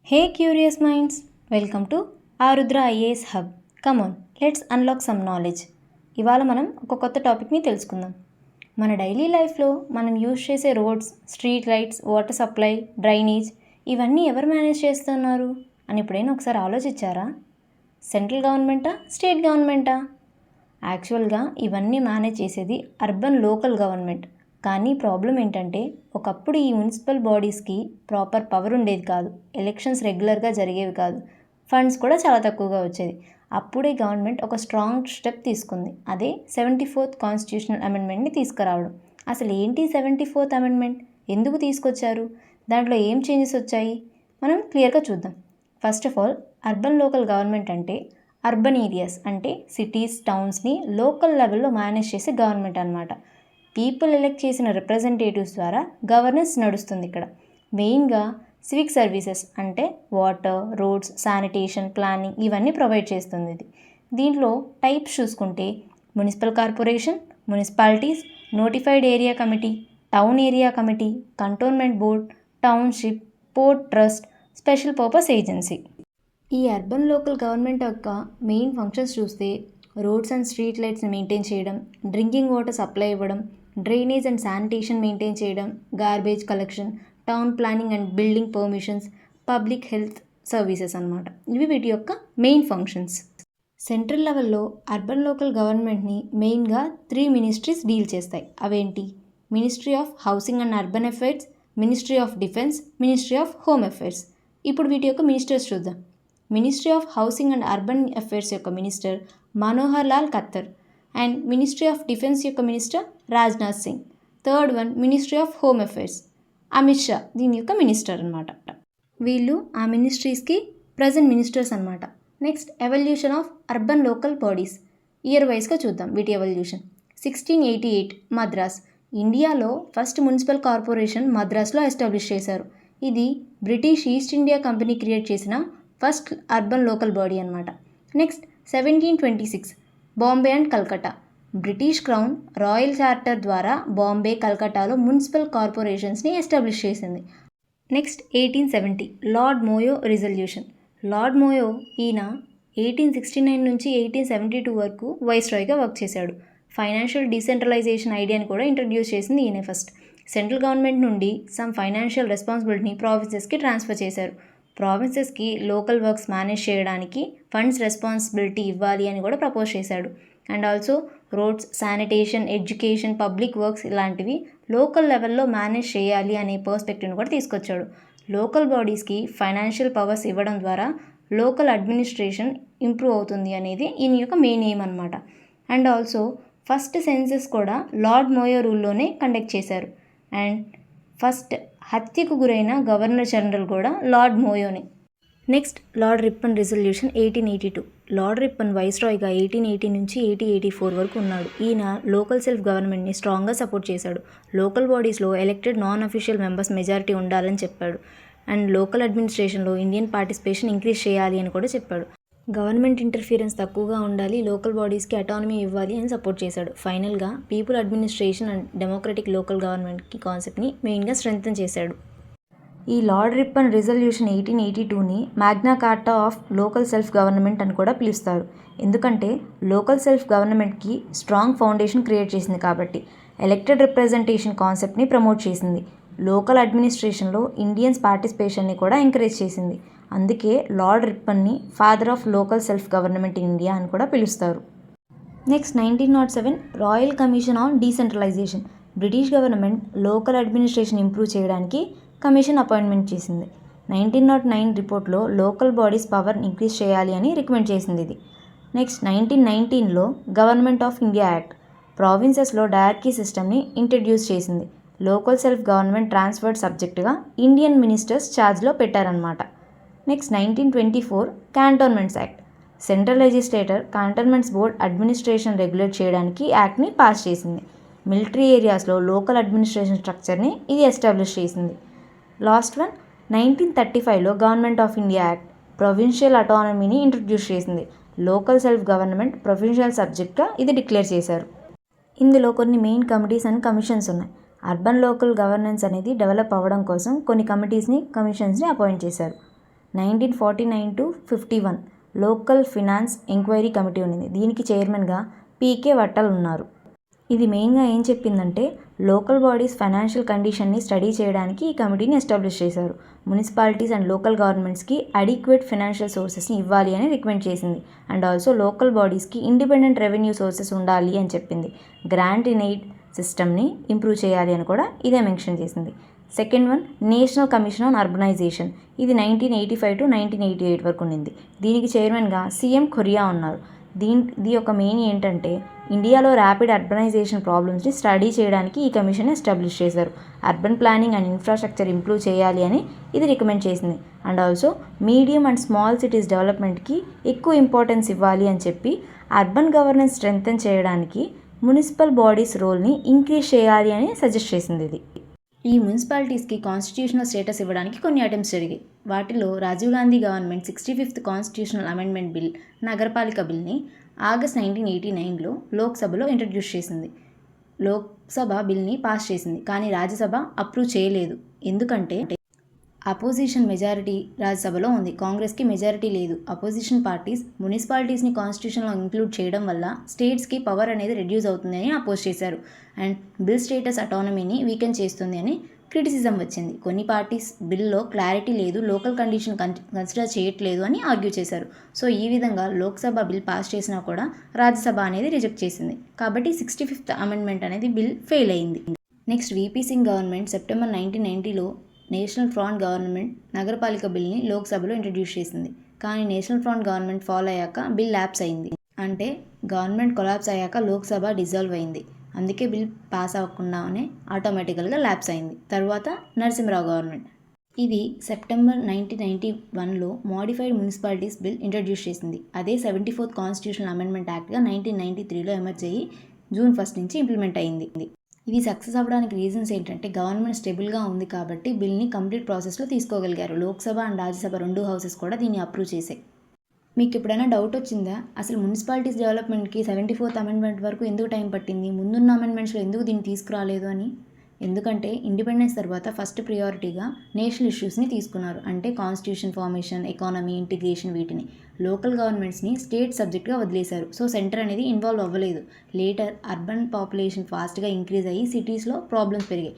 Hey curious minds, welcome to Arudra IAS Hub. Come on, let's unlock some knowledge. ఇవాళ మనం ఒక కొత్త టాపిక్ని తెలుసుకుందాం. మన డైలీ లైఫ్లో మనం యూజ్ చేసే roads, street lights, water supply, drainage ఇవన్నీ ఎవరు మేనేజ్ చేస్తున్నారు అని ఎప్పుడైనా ఒకసారి ఆలోచించారా? సెంట్రల్ గవర్నమెంటా, స్టేట్ గవర్నమెంటా? యాక్చువల్గా ఇవన్నీ మేనేజ్ చేసేది అర్బన్ లోకల్ గవర్నమెంట్. కానీ ప్రాబ్లం ఏంటంటే ఒకప్పుడు ఈ మున్సిపల్ బాడీస్కి ప్రాపర్ పవర్ ఉండేది కాదు, ఎలక్షన్స్ రెగ్యులర్గా జరిగేవి కాదు, ఫండ్స్ కూడా చాలా తక్కువగా వచ్చేది. అప్పుడే గవర్నమెంట్ ఒక స్ట్రాంగ్ స్టెప్ తీసుకుంది, అదే 74th కాన్స్టిట్యూషనల్ అమెండ్మెంట్ని తీసుకురావడం. అసలు ఏంటి 74th అమెండ్మెంట్, ఎందుకు తీసుకొచ్చారు, దాంట్లో ఏం చేంజెస్ వచ్చాయి మనం క్లియర్గా చూద్దాం. First of all, urban local government అంటే అర్బన్ ఏరియాస్ అంటే సిటీస్, టౌన్స్ని లోకల్ లెవెల్లో మేనేజ్ చేసే గవర్నమెంట్ అనమాట. పీపుల్ ఎలెక్ట్ చేసిన రిప్రజెంటేటివ్స్ ద్వారా గవర్నెన్స్ నడుస్తుంది ఇక్కడ. మెయిన్గా సివిక్ సర్వీసెస్ అంటే వాటర్, రోడ్స్, శానిటేషన్, ప్లానింగ్ ఇవన్నీ ప్రొవైడ్ చేస్తుంది ఇది. దీంట్లో టైప్స్ చూసుకుంటే municipal corporation, municipalities, notified area committee, town area committee, cantonment board, township, port trust, special purpose agency. ఈ అర్బన్ లోకల్ గవర్నమెంట్ యొక్క మెయిన్ ఫంక్షన్స్ చూస్తే రోడ్స్ అండ్ స్ట్రీట్ లైట్స్ని మెయింటైన్ చేయడం, drinking water supply ఇవ్వడం, drainage and sanitation maintain చేయడం, garbage collection, town planning and building permissions, public health services అన్నమాట. ఇవి వీటి యొక్క మెయిన్ ఫంక్షన్స్. సెంట్రల్ లెవెల్లో అర్బన్ లోకల్ గవర్నమెంట్ని మెయిన్గా 3 మినిస్ట్రీస్ డీల్ చేస్తాయి. అవేంటి? Ministry of housing and urban affairs, ministry of defence, ministry of home affairs. ఇప్పుడు వీటి యొక్క మినిస్టర్స్ చూద్దాం. Ministry of housing and urban affairs యొక్క minister Manohar Lal Khattar and ministry of defence యొక్క minister Rajnath Singh. Third one ministry of home affairs, Amit Shah దీని యొక్క minister అనమాట. వీళ్ళు ఆ మినిస్ట్రీస్కి ప్రజెంట్ మినిస్టర్స్ అనమాట. Next, evolution of urban local bodies. Year వైజ్గా చూద్దాం వీటి ఎవల్యూషన్. 1688 మద్రాస్. ఇండియాలో ఫస్ట్ మున్సిపల్ కార్పొరేషన్ మద్రాస్లో ఎస్టాబ్లిష్ చేశారు. ఇది British East India Company create చేసిన ఫస్ట్ అర్బన్ లోకల్ బాడీ అనమాట. Next, 1726 Bombay and Calcutta. British crown royal charter ద్వారా బాంబే, కల్కట్టాలో మున్సిపల్ కార్పొరేషన్స్ని ఎస్టాబ్లిష్ చేసింది. Next, 1870 lord Mayo resolution. Lord Mayo ఈయన 1869 నుంచి 1872 వరకు వైస్రాయ్గా వర్క్ చేశాడు. ఫైనాన్షియల్ డీసెంట్రలైజేషన్ ఐడియాని కూడా ఇంట్రడ్యూస్ చేసింది ఈయనే ఫస్ట్. సెంట్రల్ గవర్నమెంట్ నుండి సమ్ ఫైనాన్షియల్ రెస్పాన్సిబిలిటీని ప్రావిన్సెస్కి ట్రాన్స్ఫర్ చేశారు. ప్రావిన్సెస్కి లోకల్ వర్క్స్ మేనేజ్ చేయడానికి ఫండ్స్ రెస్పాన్సిబిలిటీ ఇవ్వాలి అని కూడా ప్రపోజ్ చేశాడు. And also roads, sanitation, education, public works ఇలాంటివి లోకల్ లెవెల్లో మేనేజ్ చేయాలి అనే పర్స్పెక్టివ్ని కూడా తీసుకొచ్చాడు. లోకల్ బాడీస్కి ఫైనాన్షియల్ పవర్స్ ఇవ్వడం ద్వారా లోకల్ అడ్మినిస్ట్రేషన్ ఇంప్రూవ్ అవుతుంది అనేది ఈయన యొక్క మెయిన్ ఎయిమ్ అనమాట. అండ్ ఆల్సో ఫస్ట్ సెన్సెస్ కూడా లార్డ్ మోయో రూల్లోనే కండక్ట్ చేశారు. అండ్ ఫస్ట్ హత్యకు గురైన గవర్నర్ జనరల్ కూడా లార్డ్ మోయోనే. Next, Lord Ripon resolution 1882. Lord Ripon వైస్రాయ్గా 1880 నుంచి 1884 వరకు ఉన్నాడు. ఈయన లోకల్ సెల్ఫ్ గవర్నమెంట్ని స్ట్రాంగ్గా సపోర్ట్ చేశాడు. లోకల్ బాడీస్లో elected non official members majority ఉండాలని చెప్పాడు. అండ్ లోకల్ అడ్మినిస్ట్రేషన్లో ఇండియన్ పార్టిసిపేషన్ ఇంక్రీజ్ చేయాలి అని కూడా చెప్పాడు. గవర్నమెంట్ ఇంటర్ఫియరెన్స్ తక్కువగా ఉండాలి, లోకల్ బాడీస్కి అటానమీ ఇవ్వాలి అని సపోర్ట్ చేశాడు. ఫైనల్గా people administration and democratic local గవర్నమెంట్కి కాన్సెప్ట్ని మెయిన్గా స్ట్రెంగ్తన్ చేశాడు. ఈ లార్డ్ రిప్పన్ రిజల్యూషన్ 1882ని Magna Carta of local self government అని కూడా పిలుస్తారు. ఎందుకంటే లోకల్ సెల్ఫ్ గవర్నమెంట్కి స్ట్రాంగ్ ఫౌండేషన్ క్రియేట్ చేసింది కాబట్టి. ఎలక్టెడ్ రిప్రజెంటేషన్ కాన్సెప్ట్ని ప్రమోట్ చేసింది. లోకల్ అడ్మినిస్ట్రేషన్లో ఇండియన్స్ పార్టిసిపేషన్ని కూడా ఎంకరేజ్ చేసింది. అందుకే లార్డ్ రిప్పన్ని father of local self government in India అని కూడా పిలుస్తారు. Next, 1907 royal commission on decentralisation. British government local administration improve చేయడానికి కమిషన్ అపాయింట్మెంట్ చేసింది. 1909 రిపోర్ట్లో లోకల్ బాడీస్ పవర్ ఇంక్రీజ్ చేయాలి అని రికమెండ్ చేసింది ఇది. నెక్స్ట్, 1919లో గవర్నమెంట్ ఆఫ్ ఇండియా యాక్ట్ ప్రావిన్సెస్లో డయార్కీ సిస్టమ్ని ఇంట్రడ్యూస్ చేసింది. లోకల్ సెల్ఫ్ గవర్నమెంట్ ట్రాన్స్ఫర్డ్ సబ్జెక్టుగా ఇండియన్ మినిస్టర్స్ ఛార్జ్లో పెట్టారనమాట. Next, 1924 cantonments act. Central legislator cantonments board administration regulate చేయడానికి యాక్ట్ని పాస్ చేసింది. మిలిటరీ ఏరియాస్లో లోకల్ అడ్మినిస్ట్రేషన్ స్ట్రక్చర్ని ఇది ఎస్టాబ్లిష్ చేసింది. లాస్ట్ వన్, 1935లో government of India act provincial అటానమీని ఇంట్రడ్యూస్ చేసింది. లోకల్ సెల్ఫ్ గవర్నమెంట్ ప్రొవిన్షియల్ సబ్జెక్ట్గా ఇది డిక్లేర్ చేశారు. ఇందులో కొన్ని మెయిన్ కమిటీస్ అండ్ కమిషన్స్ ఉన్నాయి. అర్బన్ లోకల్ గవర్నెన్స్ అనేది డెవలప్ అవ్వడం కోసం కొన్ని కమిటీస్ని, కమిషన్స్ని అపాయింట్ చేశారు. 1949-51 లోకల్ ఫినాన్స్ ఎంక్వైరీ కమిటీ ఉంది. దీనికి చైర్మన్గా పీకే వట్టల్ ఉన్నారు. ఇది మెయిన్గా ఏం చెప్పిందంటే లోకల్ బాడీస్ ఫైనాన్షియల్ కండిషన్ని స్టడీ చేయడానికి ఈ కమిటీని ఎస్టాబ్లిష్ చేశారు. మున్సిపాలిటీస్ అండ్ లోకల్ గవర్నమెంట్స్కి అడిక్వేట్ ఫైనాన్షియల్ సోర్సెస్ని ఇవ్వాలి అని రికమెండ్ చేసింది. అండ్ ఆల్సో లోకల్ బాడీస్కి ఇండిపెండెంట్ రెవెన్యూ సోర్సెస్ ఉండాలి అని చెప్పింది. గ్రాంట్ ఇన్ ఎయిడ్ సిస్టమ్ని ఇంప్రూవ్ చేయాలి అని కూడా ఇదే మెన్షన్ చేసింది. Second one, national commission on urbanisation. ఇది 1985-1988 వరకు ఉండింది. దీనికి చైర్మన్గా సీఎం కొరియా ఉన్నారు. దీని యొక్క మెయిన్ ఏంటంటే ఇండియాలో ర్యాపిడ్ అర్బనైజేషన్ ప్రాబ్లమ్స్ని స్టడీ చేయడానికి ఈ కమిషన్ ఎస్టాబ్లిష్ చేశారు. Urban planning and infrastructure improve చేయాలి అని ఇది రికమెండ్ చేసింది. And also medium and small cities డెవలప్మెంట్కి ఎక్కువ ఇంపార్టెన్స్ ఇవ్వాలి అని చెప్పి అర్బన్ గవర్నెన్స్ స్ట్రెంగ్తెన్ చేయడానికి మున్సిపల్ బాడీస్ రోల్ని ఇంక్రీజ్ చేయాలి అని సజెస్ట్ చేసింది. ఇది ఈ మున్సిపాలిటీస్కి కాన్స్టిట్యూషనల్ స్టేటస్ ఇవ్వడానికి కొన్ని అటెంప్ట్స్ జరిగాయి. వాటిలో Rajiv Gandhi government 65th constitutional amendment bill, Nagarpalika బిల్ని ఆగస్ట్ 1989లో లోక్సభలో ఇంట్రడ్యూస్ చేసింది. లోక్సభ బిల్ని పాస్ చేసింది, కానీ రాజ్యసభ అప్రూవ్ చేయలేదు. ఎందుకంటే అపోజిషన్ మెజారిటీ రాజ్యసభలో ఉంది, కాంగ్రెస్కి మెజారిటీ లేదు. అపోజిషన్ పార్టీస్ మున్సిపాలిటీస్ని కాన్స్టిట్యూషన్లో ఇంక్లూడ్ చేయడం వల్ల స్టేట్స్కి పవర్ అనేది రెడ్యూస్ అవుతుంది అని అపోజ్ చేశారు. అండ్ బిల్ స్టేటస్ అటానమీని వీకెన్ చేస్తుంది అని క్రిటిసిజం వచ్చింది. కొన్ని పార్టీస్ బిల్లో క్లారిటీ లేదు, లోకల్ కండిషన్ కన్సిడర్ చేయట్లేదు అని ఆర్గ్యూ చేశారు. సో ఈ విధంగా లోక్సభ బిల్ పాస్ చేసినా కూడా రాజ్యసభ అనేది రిజెక్ట్ చేసింది. కాబట్టి 65th అమెండ్మెంట్ అనేది బిల్ ఫెయిల్ అయింది. Next VP Singh government September 1990లో నేషనల్ ఫ్రంట్ గవర్నమెంట్ నగరపాలిక బిల్ని లోక్సభలో ఇంట్రడ్యూస్ చేసింది. కానీ నేషనల్ ఫ్రంట్ గవర్నమెంట్ ఫాల్ అయ్యాక బిల్ ల్యాప్స్ అయింది. అంటే గవర్నమెంట్ కొలాప్స్ అయ్యాక లోక్సభ డిజాల్వ్ అయింది. అందుకే బిల్ పాస్ అవ్వకుండానే ఆటోమేటికల్గా ల్యాప్స్ అయింది. తర్వాత నరసింహరావు గవర్నమెంట్ ఇది సెప్టెంబర్ 1991లో మోడిఫైడ్ మున్సిపాలిటీస్ బిల్ ఇంట్రడ్యూస్ చేసింది. అదే 74th కాన్స్టిట్యూషనల్ అమెండ్మెంట్ యాక్ట్గా 1993లో ఎమర్జ్ అయ్యి జూన్ 1 నుంచి ఇంప్లిమెంట్ అయింది. ఇది సక్సెస్ అవ్వడానికి రీజన్స్ ఏంటంటే గవర్నమెంట్ స్టేబుల్గా ఉంది కాబట్టి బిల్ని కంప్లీట్ ప్రాసెస్లో తీసుకోగలిగారు. లోక్సభ అండ్ రాజ్యసభ 2 హౌసెస్ కూడా దీన్ని అప్రూవ్ చేశాయి. మీకు ఎప్పుడైనా డౌట్ వచ్చిందా, అసలు మున్సిపాలిటీస్ డెవలప్మెంట్కి 74th అమెండ్మెంట్ వరకు ఎందుకు టైం పట్టింది, ముందున్న అమెండ్మెంట్స్లో ఎందుకు దీన్ని తీసుకురాలేదు అని? ఎందుకంటే ఇండిపెండెన్స్ తర్వాత ఫస్ట్ ప్రియారిటీగా నేషనల్ ఇష్యూస్ని తీసుకున్నారు. అంటే కాన్స్టిట్యూషన్ ఫార్మేషన్, ఎకానమీ, ఇంటిగ్రేషన్, వీటిని. లోకల్ గవర్నమెంట్స్ని స్టేట్ సబ్జెక్ట్గా వదిలేశారు. సో సెంటర్ అనేది ఇన్వాల్వ్ అవ్వలేదు. లేటర్ అర్బన్ పాపులేషన్ ఫాస్ట్గా ఇంక్రీజ్ అయ్యి సిటీస్లో ప్రాబ్లమ్స్ పెరిగాయి.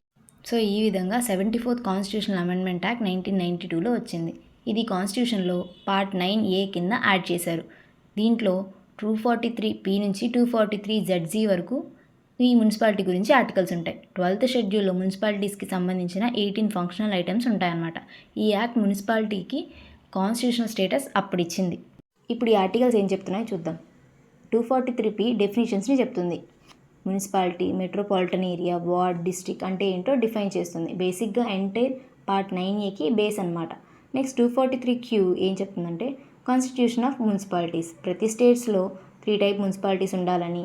సో ఈ విధంగా 74th కాన్స్టిట్యూషనల్ అమెండ్మెంట్ యాక్ట్ 1992లో వచ్చింది. ఇది కాన్స్టిట్యూషన్లో పార్ట్ 9A కింద యాడ్ చేశారు. దీంట్లో 243P నుంచి 243ZG వరకు ఈ మున్సిపాలిటీ గురించి ఆర్టికల్స్ ఉంటాయి. 12th షెడ్యూల్లో మున్సిపాలిటీస్కి సంబంధించిన 18 ఫంక్షనల్ ఐటమ్స్ ఉంటాయన్నమాట. ఈ యాక్ట్ మున్సిపాలిటీకి కాన్స్టిట్యూషనల్ స్టేటస్ అప్పుడు ఇచ్చింది. ఇప్పుడు ఈ ఆర్టికల్స్ ఏం చెప్తున్నాయో చూద్దాం. 243P డెఫినేషన్స్ని చెప్తుంది. Municipality, metropolitan area, ward, district అంటే ఏంటో డిఫైన్ చేస్తుంది. బేసిక్గా ఎంటైర్ పార్ట్ 9Aకి బేస్ అనమాట. నెక్స్ట్ 243Q ఏం చెప్తుందంటే కాన్స్టిట్యూషన్ ఆఫ్ మున్సిపాలిటీస్. ప్రతి స్టేట్స్లో 3 టైప్ మున్సిపాలిటీస్ ఉండాలని,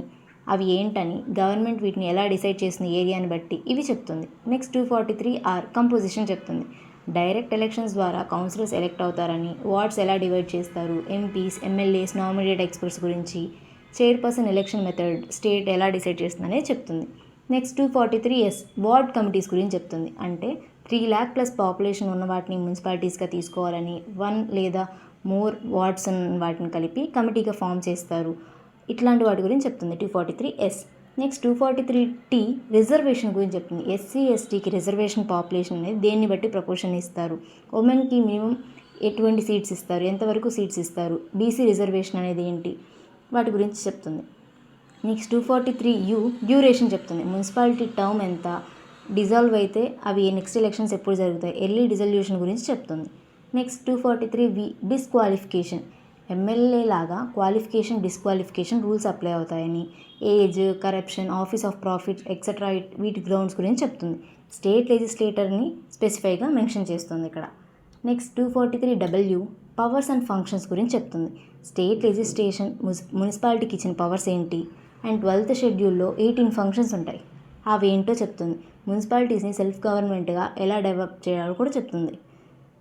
అవి ఏంటని, గవర్నమెంట్ వీటిని ఎలా డిసైడ్ చేస్తుంది ఏరియాని బట్టి, ఇవి చెప్తుంది. నెక్స్ట్ 243R కంపోజిషన్ చెప్తుంది. డైరెక్ట్ ఎలక్షన్స్ ద్వారా కౌన్సిలర్స్ ఎలెక్ట్ అవుతారని, వార్డ్స్ ఎలా డివైడ్ చేస్తారు, ఎంపీస్, ఎమ్మెల్యేస్, నామినేటెడ్ ఎక్స్పర్ట్స్ గురించి, చైర్పర్సన్ ఎలక్షన్ మెథడ్, స్టేట్ ఎలా డిసైడ్ చేస్తుంది అనేది చెప్తుంది. నెక్స్ట్ 243S వార్డ్ కమిటీస్ గురించి చెప్తుంది. అంటే 3 lakh+ పాపులేషన్ ఉన్న వాటిని మున్సిపాలిటీస్గా తీసుకోవాలని, 1 లేదా మోర్ వార్డ్స్ వాటిని కలిపి కమిటీగా ఫామ్ చేస్తారు. ఇట్లాంటి వాటి గురించి చెప్తుంది 243S. నెక్స్ట్ 243T రిజర్వేషన్ గురించి చెప్తుంది. SC/STకి రిజర్వేషన్ పాపులేషన్ అనేది దేన్ని బట్టి ప్రపోర్షన్ ఇస్తారు, ఉమెన్కి మినిమం ఎటువంటి సీట్స్ ఇస్తారు, ఎంతవరకు సీట్స్ ఇస్తారు, BC రిజర్వేషన్ అనేది ఏంటి, వాటి గురించి చెప్తుంది. నెక్స్ట్ 243U డ్యూరేషన్ చెప్తుంది. మున్సిపాలిటీ టర్మ్ ఎంత, డిజాల్వ్ అయితే అవి నెక్స్ట్ ఎలక్షన్స్ ఎప్పుడు జరుగుతాయి, ఎర్లీ డిజల్యూషన్ గురించి చెప్తుంది. Next 243V disqualification. ఎమ్మెల్యే లాగా క్వాలిఫికేషన్, డిస్క్వాలిఫికేషన్ రూల్స్ అప్లై అవుతాయని, age, corruption, office of profit etcetera వీటి గ్రౌండ్స్ గురించి చెప్తుంది. స్టేట్ లెజిస్లేటర్ని స్పెసిఫైగా మెన్షన్ చేస్తుంది ఇక్కడ. Next 243W powers and functions గురించి చెప్తుంది. స్టేట్ లెజిస్లేషన్ మున్సిపాలిటీకి ఇచ్చిన పవర్స్ ఏంటి, అండ్ 12th షెడ్యూల్లో 18 ఫంక్షన్స్ ఉంటాయి, అవి ఏంటో చెప్తుంది. మున్సిపాలిటీస్ని సెల్ఫ్ గవర్నమెంట్గా ఎలా డెవలప్ చేయాలో కూడా చెప్తుంది.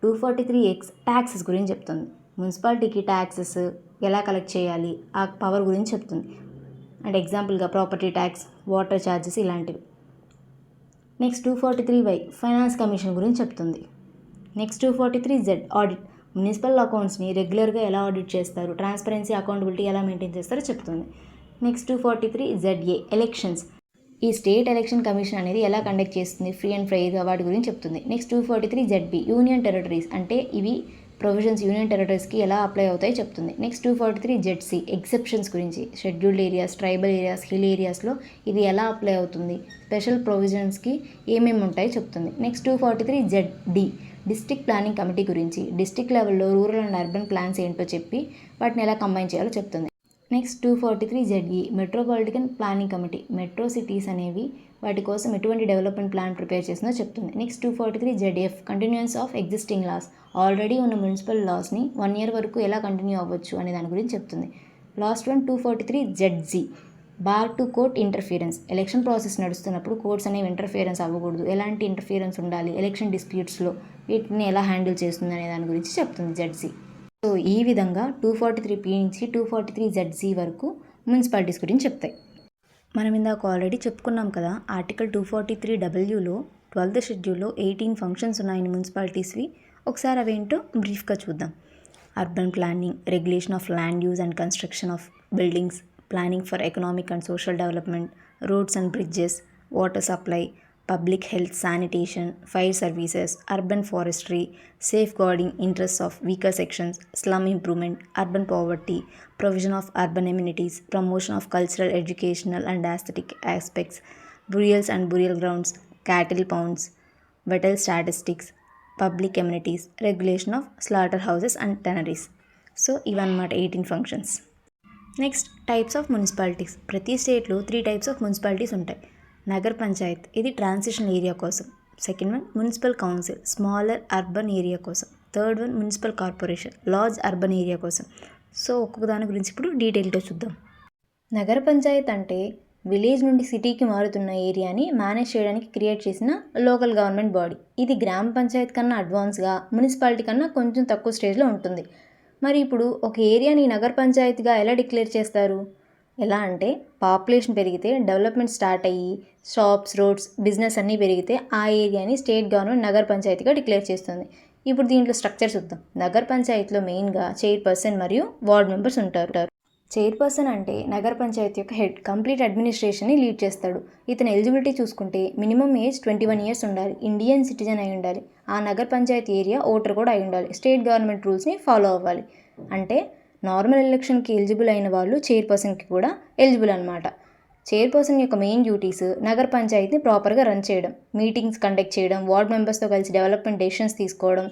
243X ట్యాక్సెస్ గురించి చెప్తుంది. మున్సిపాలిటీకి ట్యాక్సెస్ ఎలా కలెక్ట్ చేయాలి ఆ పవర్ గురించి చెప్తుంది. అండ్ ఎగ్జాంపుల్గా ప్రాపర్టీ ట్యాక్స్, వాటర్ ఛార్జెస్ ఇలాంటివి. నెక్స్ట్ 243Y ఫైనాన్స్ కమిషన్ గురించి చెప్తుంది. Next 243Z audit. మున్సిపల్ అకౌంట్స్ని రెగ్యులర్గా ఎలా ఆడిట్ చేస్తారు, ట్రాన్స్పరెన్సీ అకౌంటబిలిటీ ఎలా మెయింటైన్ చేస్తారో చెప్తుంది. Next 243 ZA elections. ఈ స్టేట్ ఎలక్షన్ కమిషన్ అనేది ఎలా కండక్ట్ చేస్తుంది, ఫ్రీ అండ్ ఫెయిర్గా, వాటి గురించి చెప్తుంది. నెక్స్ట్ 243 ZB యూనియన్ టెరిటరీస్, అంటే ఇవి ప్రొవిజన్స్ యూనియన్ టెరిటరీస్కి ఎలా అప్లై అవుతాయో చెప్తుంది. నెక్స్ట్ 243 ZC ఎగ్జెప్షన్స్ గురించి, scheduled areas, tribal areas, hill ఏరియాస్లో ఇది ఎలా అప్లై అవుతుంది, స్పెషల్ ప్రొవిజన్స్కి ఏమేమి ఉంటాయో చెప్తుంది. Next 243 ZD district planning committee గురించి, డిస్ట్రిక్ట్ లెవెల్లో రూరల్ అండ్ అర్బన్ ప్లాన్స్ ఏంటో చెప్పి వాటిని ఎలా కంబైన్ చేయాలో చెప్తుంది. Next 243 ZE metropolitan planning committee, metro cities అనేవి వాటి కోసం ఎటువంటి డెవలప్మెంట్ ప్లాన్ ప్రిపేర్ చేసిందో చెప్తుంది. Next 243 ZF continuance of existing laws, already ఉన్న మున్సిపల్ లాస్ని 1 year వరకు ఎలా కంటిన్యూ అవ్వచ్చు అనే దాని గురించి చెప్తుంది. Last one 243 ZZ bar to court interference, election process నడుస్తున్నప్పుడు కోర్ట్స్ అనేవి ఇంటర్ఫియరెన్స్ అవ్వకూడదు, ఎలాంటి ఇంటర్ఫియరెన్స్ ఉండాలి, ఎలక్షన్ డిస్ప్యూట్స్లో వీటిని ఎలా హ్యాండిల్ చేస్తుంది అనే దాని గురించి చెప్తుంది ZC. సో ఈ విధంగా 243P నుంచి 243 ZC వరకు మున్సిపాలిటీస్ గురించి చెప్తాయి. మనం ఇందాక ఆల్రెడీ చెప్పుకున్నాం కదా, ఆర్టికల్ 243W 12th షెడ్యూల్లో 18 ఫంక్షన్స్ ఉన్నాయని మున్సిపాలిటీస్వి. ఒకసారి అవేంటో బ్రీఫ్గా చూద్దాం. Urban planning, regulation of land use and construction of buildings, planning for economic and social development, roads and bridges, water supply, public health, sanitation, fire services, urban forestry, safeguarding interests of weaker sections, slum improvement, urban poverty, provision of urban amenities, promotion of cultural, educational and aesthetic aspects, burials and burial grounds, cattle pounds, vital statistics, public amenities, regulation of slaughterhouses and tanneries. So ఇవన్నమాట 18 functions. Next types of municipalities. ప్రతి స్టేట్లో 3 types of municipalities ఉంటాయి. నగర్ పంచాయత్, ఇది transition area కోసం. Second one municipal council, smaller urban area కోసం. Third one municipal corporation, large urban area కోసం. So ఒక్కొక్క దాని గురించి ఇప్పుడు డీటెయిల్గా చూద్దాం. నగర పంచాయత్ అంటే విలేజ్ నుండి సిటీకి మారుతున్న ఏరియాని మేనేజ్ చేయడానికి క్రియేట్ చేసిన లోకల్ గవర్నమెంట్ బాడీ. ఇది గ్రామ పంచాయత్ కన్నా అడ్వాన్స్గా, మున్సిపాలిటీ కన్నా కొంచెం తక్కువ స్టేజ్లో ఉంటుంది. మరి ఇప్పుడు ఒక ఏరియాని నగర పంచాయతీగా ఎలా డిక్లేర్ చేస్తారు? ఎలా అంటే పాపులేషన్ పెరిగితే, డెవలప్మెంట్ స్టార్ట్ అయ్యి షాప్స్, రోడ్స్, బిజినెస్ అన్నీ పెరిగితే ఆ ఏరియాని స్టేట్ గవర్నమెంట్ నగర పంచాయతీగా డిక్లేర్ చేస్తుంది. ఇప్పుడు దీంట్లో స్ట్రక్చర్ చూద్దాం. నగర పంచాయతీలో మెయిన్గా చైర్పర్సన్ మరియు వార్డ్ మెంబర్స్ ఉంటారు. చైర్పర్సన్ అంటే నగర పంచాయతీ యొక్క హెడ్, కంప్లీట్ అడ్మినిస్ట్రేషన్ని లీడ్ చేస్తాడు. ఇతని ఎలిజిబిలిటీ చూసుకుంటే మినిమం ఏజ్ 21 years ఉండాలి, ఇండియన్ సిటిజన్ అయి ఉండాలి, ఆ నగర పంచాయతీ ఏరియా ఓటర్ కూడా అయి ఉండాలి, స్టేట్ గవర్నమెంట్ రూల్స్ని ఫాలో అవ్వాలి. అంటే నార్మల్ ఎలక్షన్కి ఎలిజిబుల్ అయిన వాళ్ళు చైర్పర్సన్కి కూడా ఎలిజిబుల్ అనమాట. చైర్పర్సన్ యొక్క మెయిన్ డ్యూటీస్ నగర పంచాయతీని ప్రాపర్గా రన్ చేయడం, మీటింగ్స్ కండక్ట్ చేయడం, వార్డ్ మెంబర్స్తో కలిసి డెవలప్మెంట్ డెసిషన్స్ తీసుకోవడం,